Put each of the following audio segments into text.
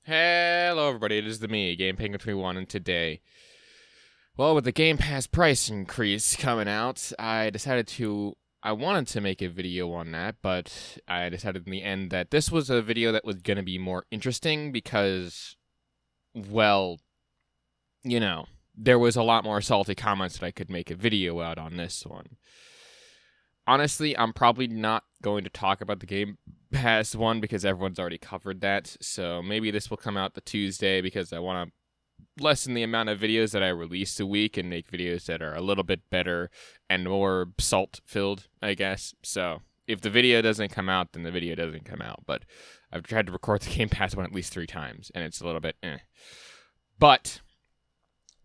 Hello everybody, it is me, Game Penguin 21, and today, well, with the Game Pass price increase coming out, I wanted to make a video on that, but I decided in the end that this was a video that was going to be more interesting because, well, there was a lot more salty comments that I could make a video out on this one. Honestly, I'm probably not going to talk about the Game Pass one because everyone's already covered that. So maybe this will come out the Tuesday because I want to lessen the amount of videos that I release a week and make videos that are a little bit better and more salt-filled, I guess. So if the video doesn't come out, then the video doesn't come out. But I've tried to record the Game Pass one at least 3 times, and it's a little bit But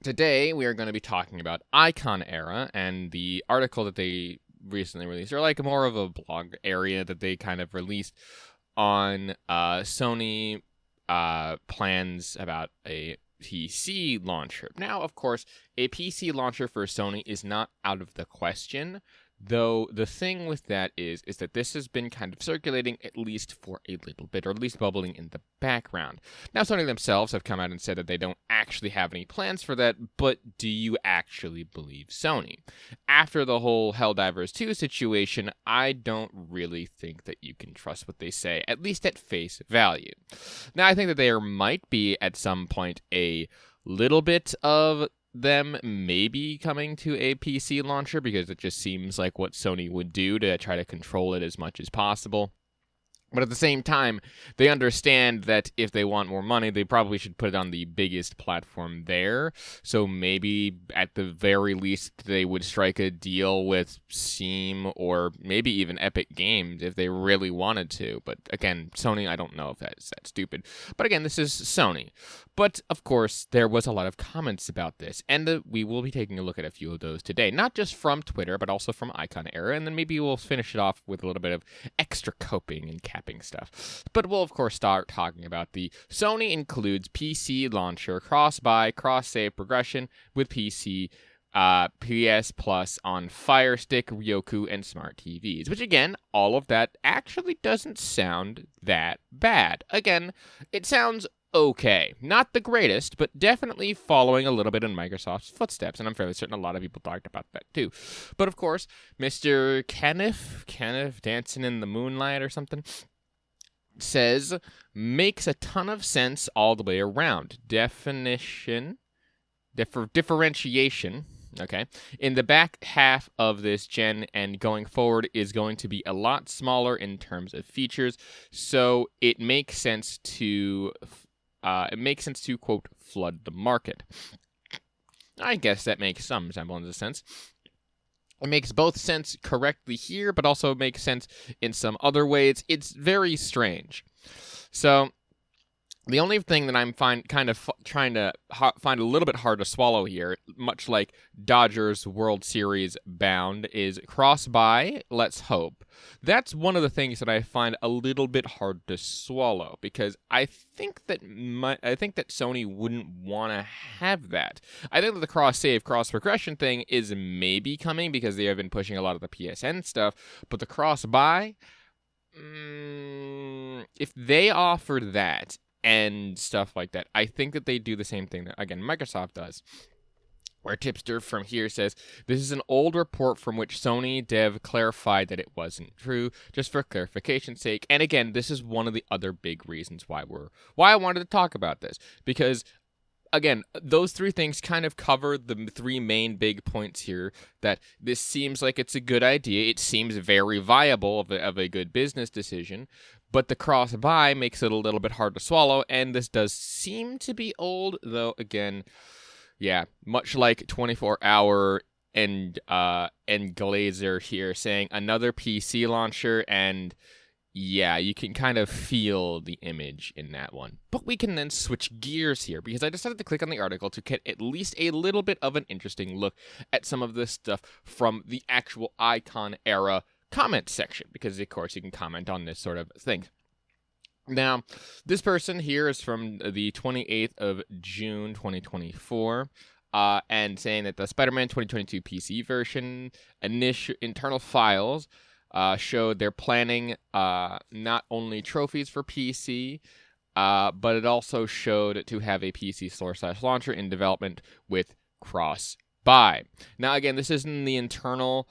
today we are going to be talking about Icon Era and the article that they recently released, or like more of a blog area that they kind of released on Sony plans about a PC launcher. Now, of course, a PC launcher for Sony is not out of the question, though the thing with that is that this has been kind of circulating at least for a little bit, or at least bubbling in the background. Now, Sony themselves have come out and said that they don't actually have any plans for that, but do you actually believe Sony? After the whole Helldivers 2 situation, I don't really think that you can trust what they say, at least at face value. Now, I think that there might be, at some point, a little bit of them maybe coming to a PC launcher because it just seems like what Sony would do to try to control it as much as possible. But at the same time, they understand that if they want more money, they probably should put it on the biggest platform there. So maybe at the very least, they would strike a deal with Steam or maybe even Epic Games if they really wanted to. But again, Sony, I don't know if that's that stupid. But again, this is Sony. But of course, there was a lot of comments about this, and we will be taking a look at a few of those today. Not just from Twitter, but also from Icon Era, and then maybe we'll finish it off with a little bit of extra coping and capping stuff. But we'll, of course, start talking about the Sony includes PC launcher, cross-buy, cross-save progression with PC, PS Plus on Fire Stick, Roku, and smart TVs. Which, again, all of that actually doesn't sound that bad. Again, it sounds okay. Not the greatest, but definitely following a little bit in Microsoft's footsteps, and I'm fairly certain a lot of people talked about that too. But of course, Mr. Kenneth Dancing in the Moonlight or something, says, makes a ton of sense all the way around. Differentiation, okay, in the back half of this gen and going forward is going to be a lot smaller in terms of features, so it makes sense to quote, flood the market. I guess that makes some semblance of sense. It makes both sense correctly here, but also makes sense in some other ways. It's very strange. So the only thing that I'm trying to find a little bit hard to swallow here, much like Dodgers World Series bound, is cross-buy, let's hope. That's one of the things that I find a little bit hard to swallow, because I think that Sony wouldn't want to have that. I think that the cross-save, cross-progression thing is maybe coming because they have been pushing a lot of the PSN stuff, but the cross-buy, if they offer that, and stuff like that, I think that they do the same thing that, again, Microsoft does. Where Tipster from here says, this is an old report from which Sony dev clarified that it wasn't true, just for clarification's sake. And again, this is one of the other big reasons why I wanted to talk about this. Because, again, those 3 things kind of cover the 3 main big points here, that this seems like it's a good idea. It seems very viable of a good business decision. But the cross-buy makes it a little bit hard to swallow, and this does seem to be old, though, again, yeah, much like 24-hour and Glazer here saying another PC launcher, and yeah, you can kind of feel the image in that one. But we can then switch gears here, because I decided to click on the article to get at least a little bit of an interesting look at some of this stuff from the actual Icon Era comment section, because of course you can comment on this sort of thing. Now, this person here is from the 28th of June 2024, and saying that the Spider-Man 2022 PC version internal files showed they're planning not only trophies for PC, but it also showed to have a PC store/launcher in development with cross-buy. Now, again, this is in the internal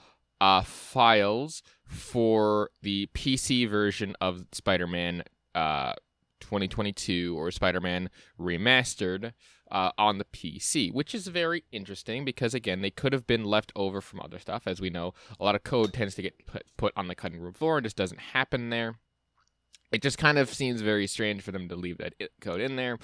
files for the PC version of Spider-Man 2022 or Spider-Man Remastered on the PC, which is very interesting because, again, they could have been left over from other stuff. As we know, a lot of code tends to get put on the cutting room floor and just doesn't happen there. It just kind of seems very strange for them to leave that code in there.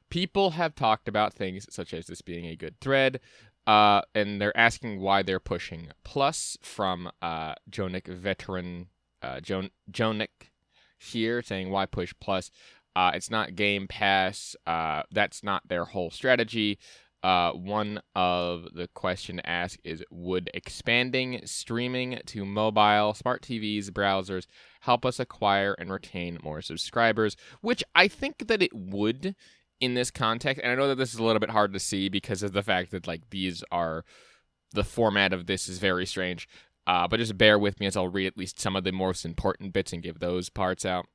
People have talked about things such as this being a good thread, and they're asking why they're pushing plus from Jonick veteran Jonick here, saying why push plus. It's not Game Pass. That's not their whole strategy. One of the question asked is, would expanding streaming to mobile, smart TVs, browsers help us acquire and retain more subscribers? Which I think that it would in this context. And I know that this is a little bit hard to see because of the fact that, like, these are, the format of this is very strange. But just bear with me as I'll read at least some of the most important bits and give those parts out.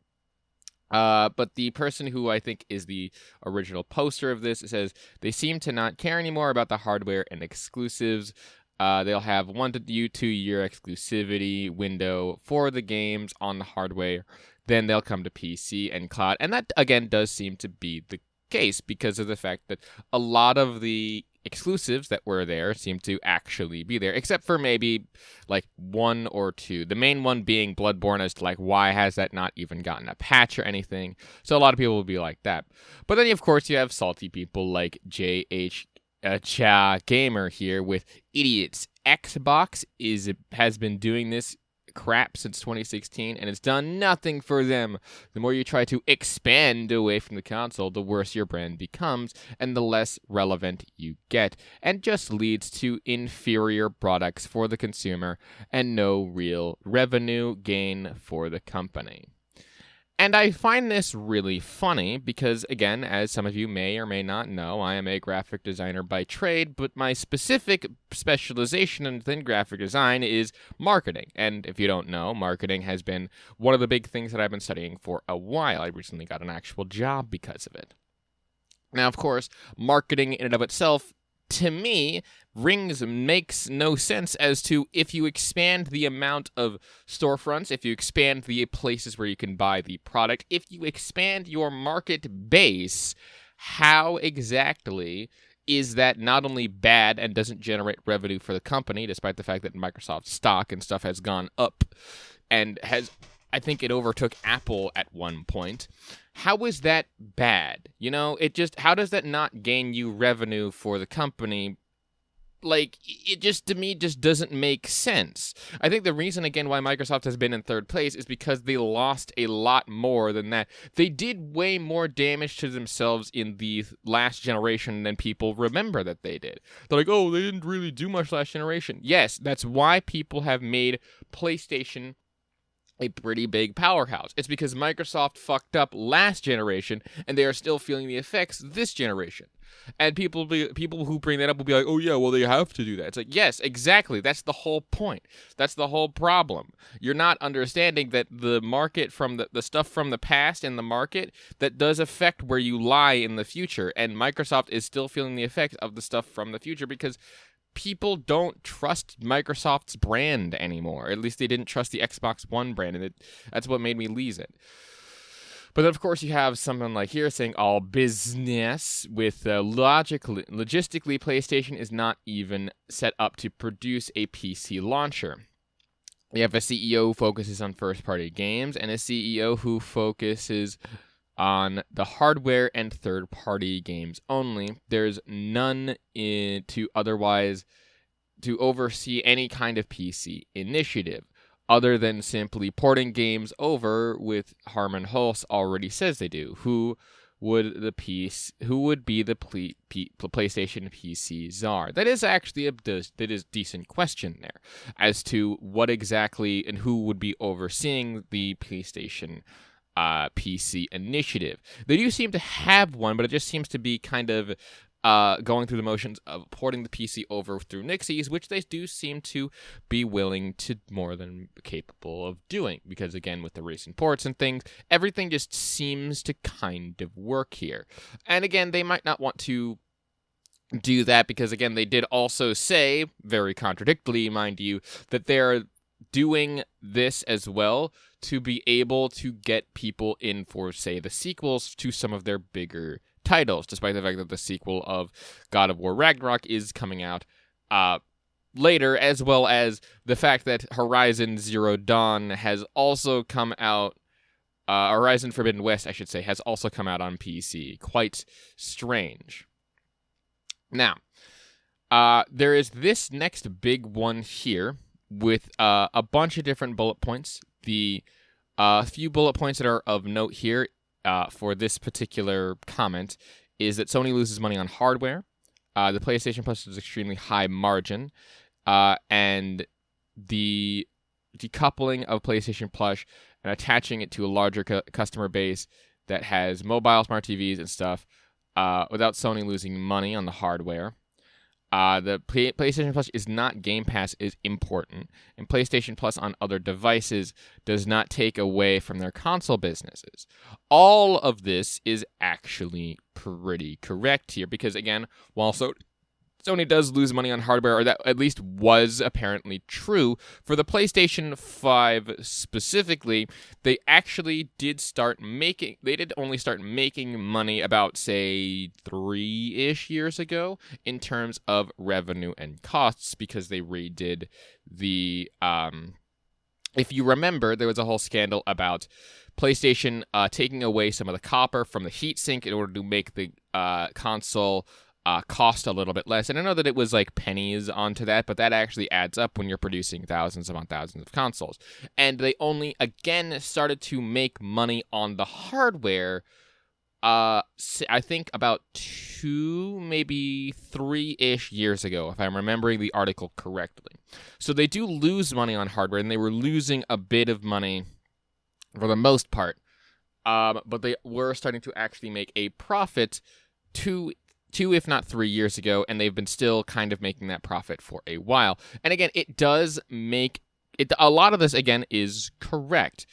But the person who I think is the original poster of this says they seem to not care anymore about the hardware and exclusives. They'll have 1 to 2 year exclusivity window for the games on the hardware. Then they'll come to PC and cloud. And that, again, does seem to be the case because of the fact that a lot of the exclusives that were there seem to actually be there, except for maybe like 1 or 2. The main one being Bloodborne, as to like, why has that not even gotten a patch or anything? So a lot of people will be like that. But then, of course, you have salty people like JH Cha Gamer here with idiots. Xbox has been doing this crap since 2016, and it's done nothing for them. The more you try to expand away from the console, the worse your brand becomes, and the less relevant you get, and just leads to inferior products for the consumer and no real revenue gain for the company. And I find this really funny because, again, as some of you may or may not know, I am a graphic designer by trade, but my specific specialization within graphic design is marketing. And if you don't know, marketing has been one of the big things that I've been studying for a while. I recently got an actual job because of it. Now, of course, marketing in and of itself, to me, makes no sense as to if you expand the amount of storefronts, if you expand the places where you can buy the product, if you expand your market base, how exactly is that not only bad and doesn't generate revenue for the company, despite the fact that Microsoft stock and stuff has gone up and I think it overtook Apple at one point. How is that bad? You know, how does that not gain you revenue for the company? Like, it just, to me, just doesn't make sense. I think the reason, again, why Microsoft has been in third place is because they lost a lot more than that. They did way more damage to themselves in the last generation than people remember that they did. They're like, oh, they didn't really do much last generation. Yes, that's why people have made PlayStation a pretty big powerhouse. It's because Microsoft fucked up last generation, and they are still feeling the effects this generation. And people who bring that up will be like, oh yeah, well, they have to do that. It's like, yes, exactly. That's the whole point. That's the whole problem. You're not understanding that the market from the stuff from the past in the market, that does affect where you lie in the future. And Microsoft is still feeling the effects of the stuff from the future because people don't trust Microsoft's brand anymore. At least they didn't trust the Xbox One brand, and that's what made me leave it. But then, of course, you have someone like here saying all business with logistically, PlayStation is not even set up to produce a PC launcher. We have a CEO who focuses on first-party games and a CEO who focuses on the hardware and third-party games only. There's none to oversee any kind of PC initiative, other than simply porting games over, with Harmon Hulse already says they do. Who would be the PlayStation PC czar? That is actually a decent question there, as to what exactly and who would be overseeing the PlayStation PC initiative. They do seem to have one, but it just seems to be kind of going through the motions of porting the PC over through Nixies, which they do seem to be willing to more than capable of doing. Because again, with the recent ports and things, everything just seems to kind of work here. And again, they might not want to do that because, again, they did also say, very contradictorily, mind you, that they're doing this as well to be able to get people in for, say, the sequels to some of their bigger titles, despite the fact that the sequel of God of War Ragnarok is coming out later, as well as the fact that Horizon Zero Dawn has also come out, Horizon Forbidden West, I should say, has also come out on PC. Quite strange. Now, there is this next big one here with a bunch of different bullet points. The few bullet points that are of note here for this particular comment is that Sony loses money on hardware. The PlayStation Plus is extremely high margin, and the decoupling of PlayStation Plus and attaching it to a larger customer base that has mobile smart TVs and stuff, without Sony losing money on the hardware. The PlayStation Plus is not Game Pass is important, and PlayStation Plus on other devices does not take away from their console businesses. All of this is actually pretty correct here, because again, while Sony does lose money on hardware, or that at least was apparently true, for the PlayStation 5 specifically, they actually did only start making money about, say, 3-ish years ago in terms of revenue and costs, because they redid the, if you remember, there was a whole scandal about PlayStation taking away some of the copper from the heatsink in order to make the console cost a little bit less. And I know that it was like pennies onto that, but that actually adds up when you're producing thousands upon thousands of consoles. And they only, again, started to make money on the hardware, I think about 2, maybe 3-ish years ago, if I'm remembering the article correctly. So they do lose money on hardware, and they were losing a bit of money for the most part. But they were starting to actually make a profit 2, if not 3 years ago, and they've been still kind of making that profit for a while. And again, it does make it. A lot of this, again, is correct,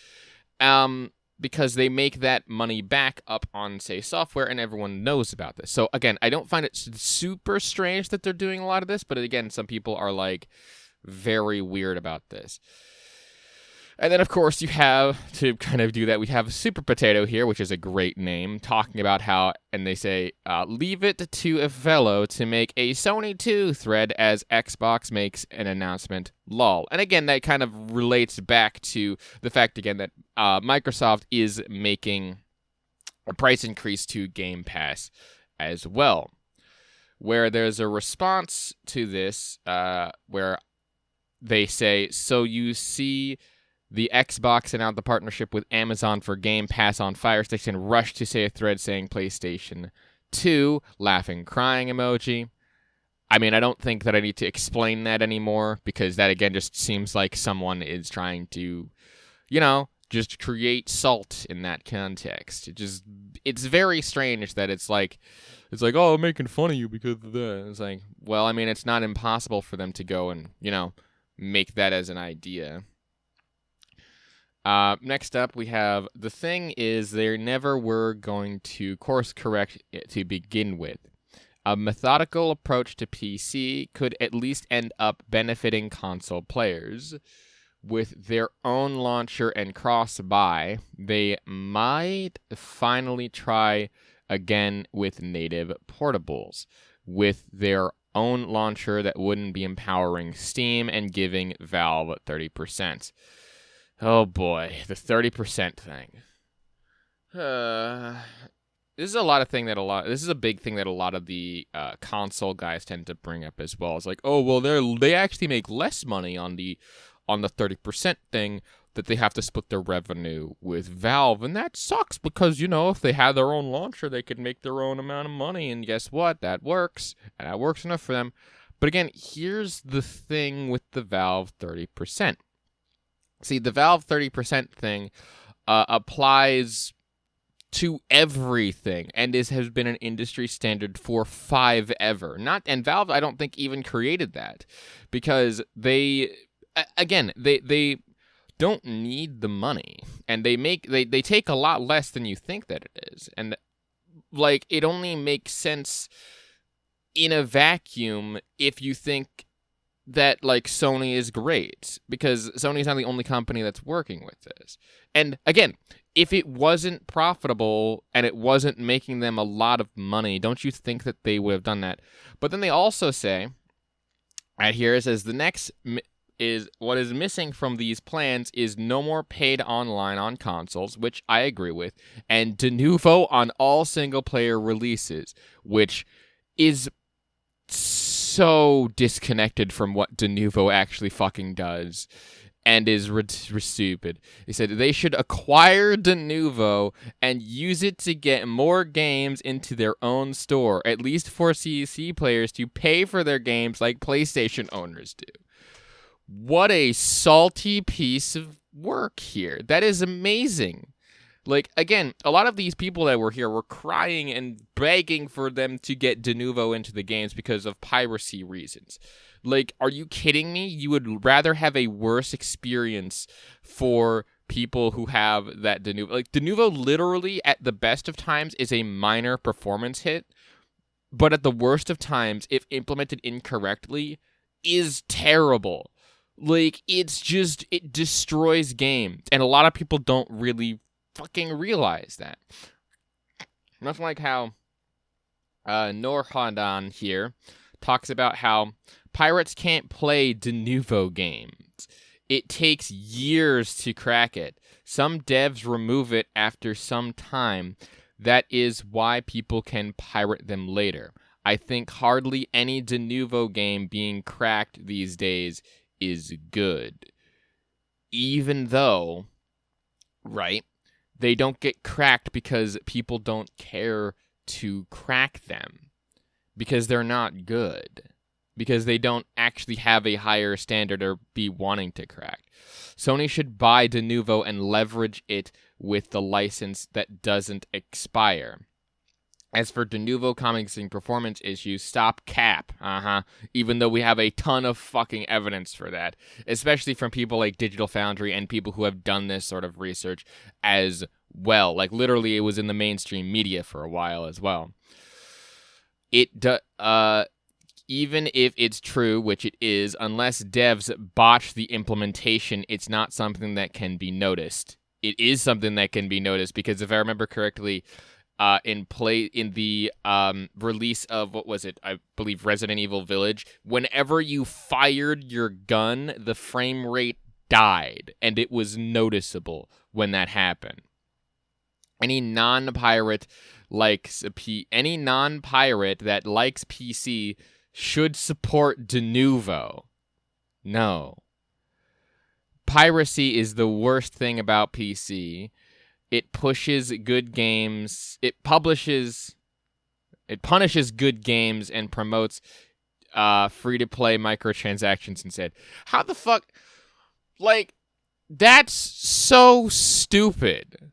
because they make that money back up on, say, software, and everyone knows about this. So again, I don't find it super strange that they're doing a lot of this, but again, some people are like very weird about this. And then, of course, you have, to kind of do that, we have Super Potato here, which is a great name, talking about how, and they say, leave it to a fellow to make a Sony 2 thread as Xbox makes an announcement, lol. And again, that kind of relates back to the fact, again, that Microsoft is making a price increase to Game Pass as well, where there's a response to this, where they say, so you see the Xbox announced the partnership with Amazon for Game Pass on Fire Sticks and rushed to say a thread saying PlayStation 2, laughing, crying emoji. I mean, I don't think that I need to explain that anymore, because that, again, just seems like someone is trying to, just create salt in that context. It's very strange that it's like, oh, I'm making fun of you because of that. It's like, well, I mean, it's not impossible for them to go and, make that as an idea. Next up, we have, the thing is, they never were going to course correct it to begin with. A methodical approach to PC could at least end up benefiting console players. With their own launcher and cross-buy, they might finally try again with native portables, with their own launcher that wouldn't be empowering Steam and giving Valve 30%. Oh boy, the 30% thing. This is a big thing that a lot of the console guys tend to bring up as well. It's like, oh well, they actually make less money on the 30% thing, that they have to split their revenue with Valve, and that sucks because, if they had their own launcher, they could make their own amount of money, and guess what? That works, and that works enough for them. But again, here's the thing with the Valve 30%. See, the Valve 30% thing applies to everything, and this has been an industry standard for 5 ever. And Valve, I don't think, even created that, because they don't need the money, and they take a lot less than you think that it is, and like, it only makes sense in a vacuum if you think that, like, Sony is great, because Sony's not the only company that's working with this. And again, if it wasn't profitable and it wasn't making them a lot of money, don't you think that they would have done that? But then they also say, right here, it says, the next is what is missing from these plans is no more paid online on consoles, which I agree with, and de novo on all single-player releases, which is so disconnected from what de novo actually fucking does, and is stupid. They said they should acquire de novo and use it to get more games into their own store, at least for CC players to pay for their games like PlayStation owners do. What a salty piece of work here. That is amazing. Like, again, a lot of these people that were here were crying and begging for them to get de novo into the games because of piracy reasons. Like, are you kidding me? You would rather have a worse experience for people who have that de novo. Like, de novo literally, at the best of times, is a minor performance hit, but at the worst of times, if implemented incorrectly, is terrible. Like, it destroys games, and a lot of people don't really fucking realize that. Much like how Norhandan here talks about how pirates can't play de novo games. It takes years to crack it. Some devs remove it after some time. That is why people can pirate them later. I think hardly any de novo game being cracked these days is good. Even though, right, they don't get cracked because people don't care to crack them. Because they're not good. Because they don't actually have a higher standard or be wanting to crack. Sony should buy de novo and leverage it with the license that doesn't expire. As for de novo commenting performance issues, stop cap. Even though we have a ton of fucking evidence for that. Especially from people like Digital Foundry and people who have done this sort of research as well. Like, literally, it was in the mainstream media for a while as well. Even if it's true, which it is, unless devs botch the implementation, it's not something that can be noticed. It is something that can be noticed, because if I remember correctly, in the release of, what was it? I believe Resident Evil Village. Whenever you fired your gun, the frame rate died, and it was noticeable when that happened. Any non-pirate that likes PC should support de novo. No. Piracy is the worst thing about PC. It pushes good games. It punishes good games and promotes free-to-play microtransactions instead. How the fuck? Like, that's so stupid.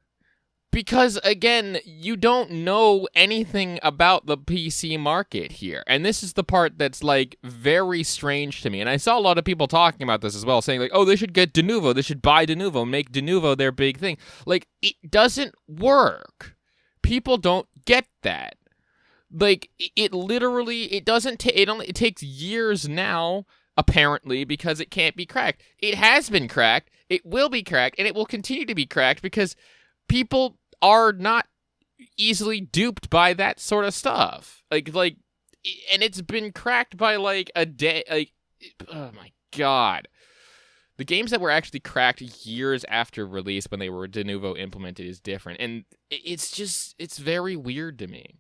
Because, again, you don't know anything about the PC market here. And this is the part that's, like, very strange to me. And I saw a lot of people talking about this as well, saying, like, oh, they should get de novo. They should buy de novo, make de novo their big thing. Like, it doesn't work. People don't get that. Like, it literally, it takes years now, apparently, because it can't be cracked. It has been cracked, it will be cracked, and it will continue to be cracked because people are not easily duped by that sort of stuff. Like, and it's been cracked by, like, a day, like, oh my god. The games that were actually cracked years after release when they were de novo implemented is different, and it's very weird to me.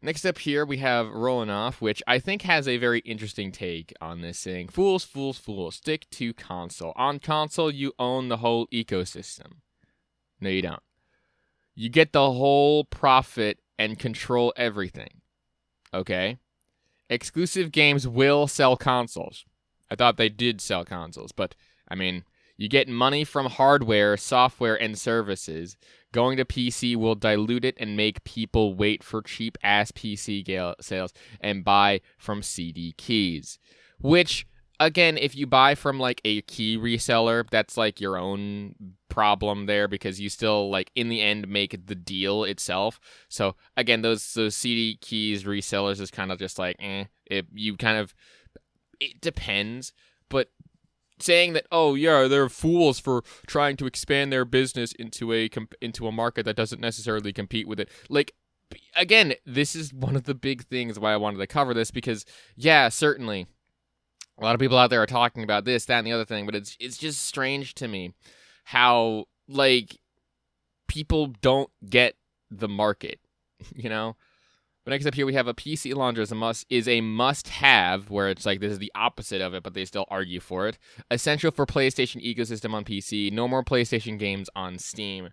Next up here, we have Rolling Off, which I think has a very interesting take on this, saying, fools, fools, fools, stick to console. On console, you own the whole ecosystem. No, you don't. You get the whole profit and control everything. Okay? Exclusive games will sell consoles. I thought they did sell consoles, but, I mean, You get money from hardware, software, and services. Going to PC will dilute it and make people wait for cheap-ass PC sales and buy from CD keys. Which, again, if you buy from, like, a key reseller, that's, like, your own problem there because you still, like, in the end, make the deal itself. So, again, those CD keys resellers is kind of just like, it depends. But saying that, oh yeah, they're fools for trying to expand their business into a market that doesn't necessarily compete with it. Like, again, this is one of the big things why I wanted to cover this because, yeah, certainly, a lot of people out there are talking about this, that, and the other thing, but it's just strange to me how, like, people don't get the market, you know? But next up here, we have a PC launcher is a must-have, where it's like this is the opposite of it, but they still argue for it. Essential for PlayStation ecosystem on PC. No more PlayStation games on Steam.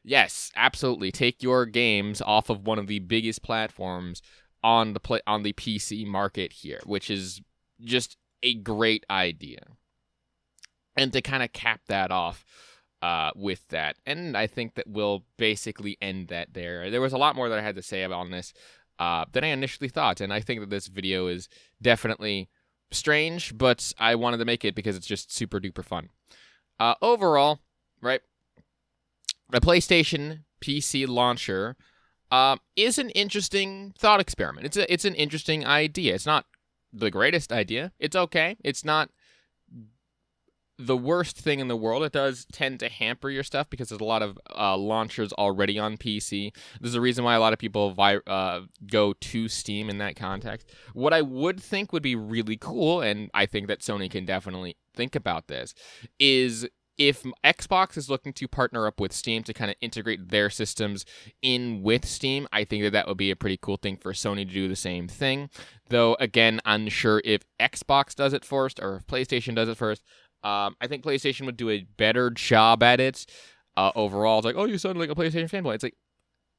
Yes, absolutely. Take your games off of one of the biggest platforms on the PC market here, which is just a great idea. And to kind of cap that off with that, and I think that we'll basically end that there. There was a lot more that I had to say on this than I initially thought, and I think that this video is definitely strange, but I wanted to make it because it's just super duper fun. Overall, right, the PlayStation PC launcher is an interesting thought experiment. It's an interesting idea. It's not the greatest idea. It's okay. It's not the worst thing in the world. It does tend to hamper your stuff because there's a lot of launchers already on PC. There's a reason why a lot of people go to Steam in that context. What I would think would be really cool, and I think that Sony can definitely think about this, is if Xbox is looking to partner up with Steam to kind of integrate their systems in with Steam, I think that would be a pretty cool thing for Sony to do the same thing. Though, again, unsure if Xbox does it first or if PlayStation does it first. I think PlayStation would do a better job at it overall. It's like, oh, you sound like a PlayStation fanboy. It's like,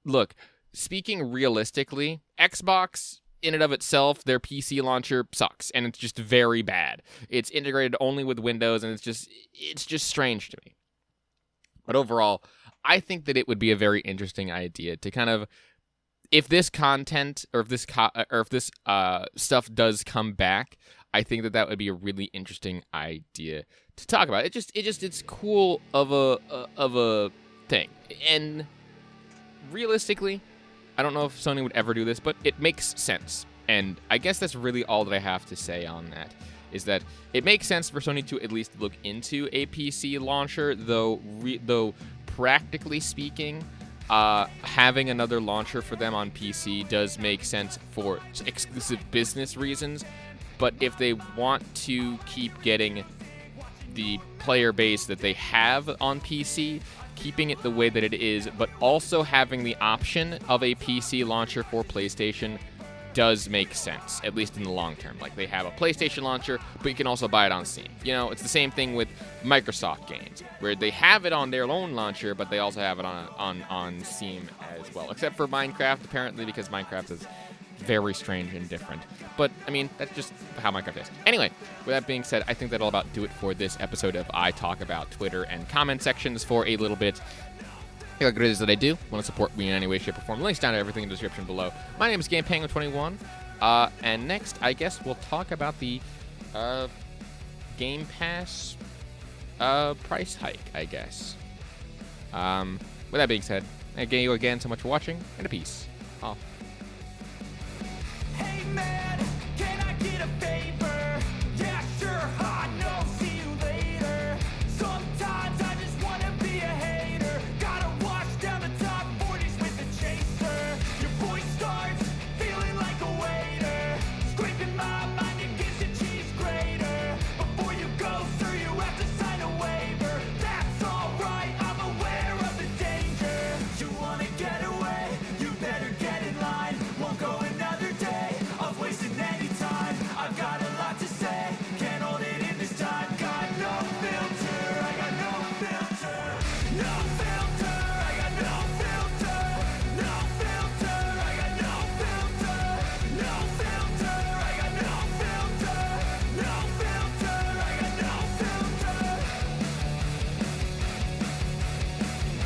look, speaking realistically, Xbox in and of itself, their PC launcher sucks, and it's just very bad. It's integrated only with Windows, and it's just strange to me. But overall, I think that it would be a very interesting idea to kind of, if this content or if this stuff does come back, I think that would be a really interesting idea to talk about. It's cool of a thing. And realistically, I don't know if Sony would ever do this, but it makes sense. And I guess that's really all that I have to say on that, is that it makes sense for Sony to at least look into a PC launcher, though practically speaking, having another launcher for them on PC does make sense for exclusive business reasons. But if they want to keep getting the player base that they have on PC, keeping it the way that it is, but also having the option of a PC launcher for PlayStation does make sense, at least in the long term. Like, they have a PlayStation launcher, but you can also buy it on Steam. You know, it's the same thing with Microsoft games, where they have it on their own launcher, but they also have it on Steam as well. Except for Minecraft, apparently, because Minecraft is very strange and different. But, I mean, that's just how Minecraft is. Anyway, with that being said, I think that'll about do it for this episode of I Talk About Twitter and comment sections for a little bit. Like it is that I do. Want to support me in any way, shape, or form? Links down to everything in the description below. My name is GamePenguin21. And next, I guess we'll talk about the Game Pass price hike, I guess. With that being said, thank you again so much for watching, and a peace. Off. Hey man.